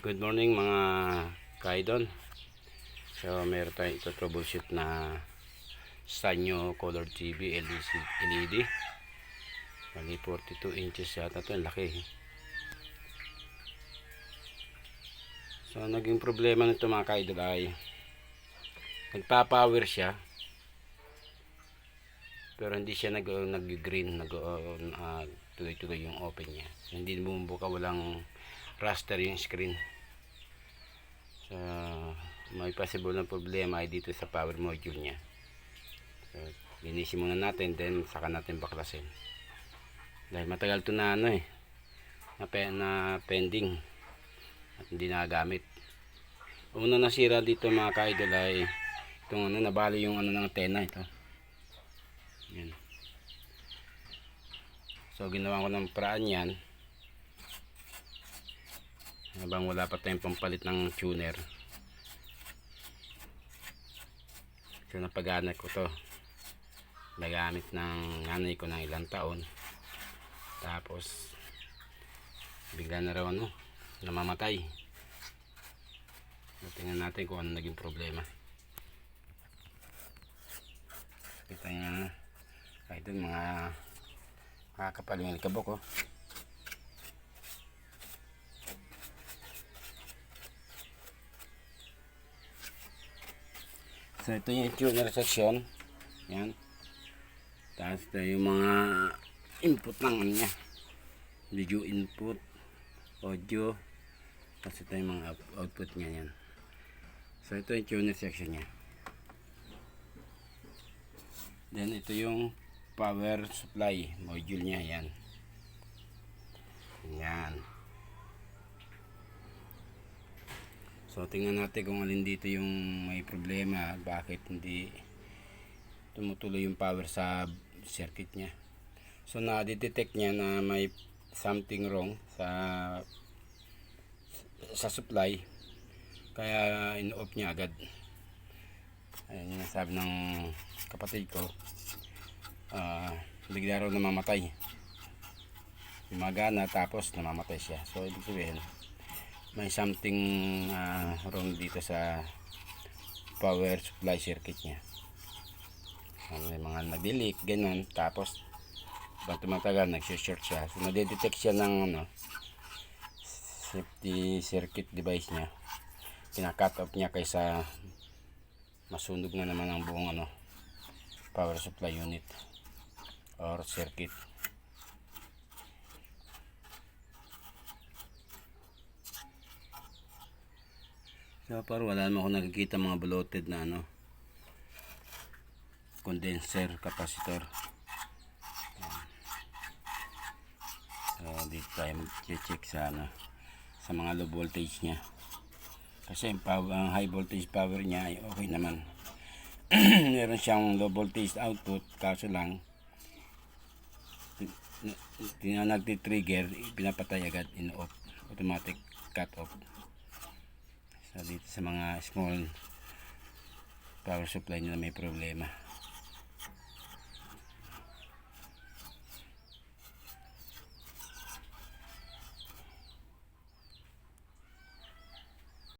Good morning mga kaidon. So meron tayong ito troubleshoot na Sanyo Color TV LED. Mali 42 inches yata ito. Laki. So naging problema nito mga kaidol ay nagpa-power siya pero hindi siya nag-green, tuloy-tuloy yung open niya. So, hindi bumubuka, walang raster yung screen. So, may possible na problema ay dito sa power module niya. So, linisin muna natin, then saka natin baklasin. Dahil matagal ito na na pending at hindi nagagamit. Una nasira dito mga kaidol ay itong nabali yung ng antena ito. Yan. So ginawa ko ng paraan yan habang wala pa tayong pampalit ng tuner. So napagana ko to, nagamit ng nanay ko ng ilang taon, tapos bigla na raw namamatay. So, tingnan natin kung ano naging problema. Kita nyo ito mga kakapal yung alikabok. So ito yung tuner section. Yan. Tapos ito yung mga input ng niya. Video input, audio. Tapos ito yung mga output niya. Yan. So ito yung tuner section niya. Then ito yung power supply module niya. Yan. Yan. So tingnan natin kung alin dito yung may problema, bakit hindi tumutuloy yung power sa circuit niya. So na-detect niya na may something wrong sa supply, kaya in-off niya agad. Ayun yung sabi ng kapatid ko, bigla raw namamatay, gumagana tapos namamatay siya. So ibig sabihin may something wrong dito sa power supply circuit niya. May mga nag-leak ganun, tapos pag tumatagal nag-short siya. So nadedetect siya ng safety circuit device niya, pina-cut off niya kaysa masunog na naman ang buong power supply unit or circuit. So parang wala naman ako nakikita mga bloated na condenser capacitor. So dito tayo mag-check sa sa mga low voltage nya, kasi ang high voltage power nya ay okay naman. Meron siyang low voltage output, kaso lang nagti-trigger, pinapatay agad, in-off, automatic cut off. So dito sa mga small power supply nila may problema.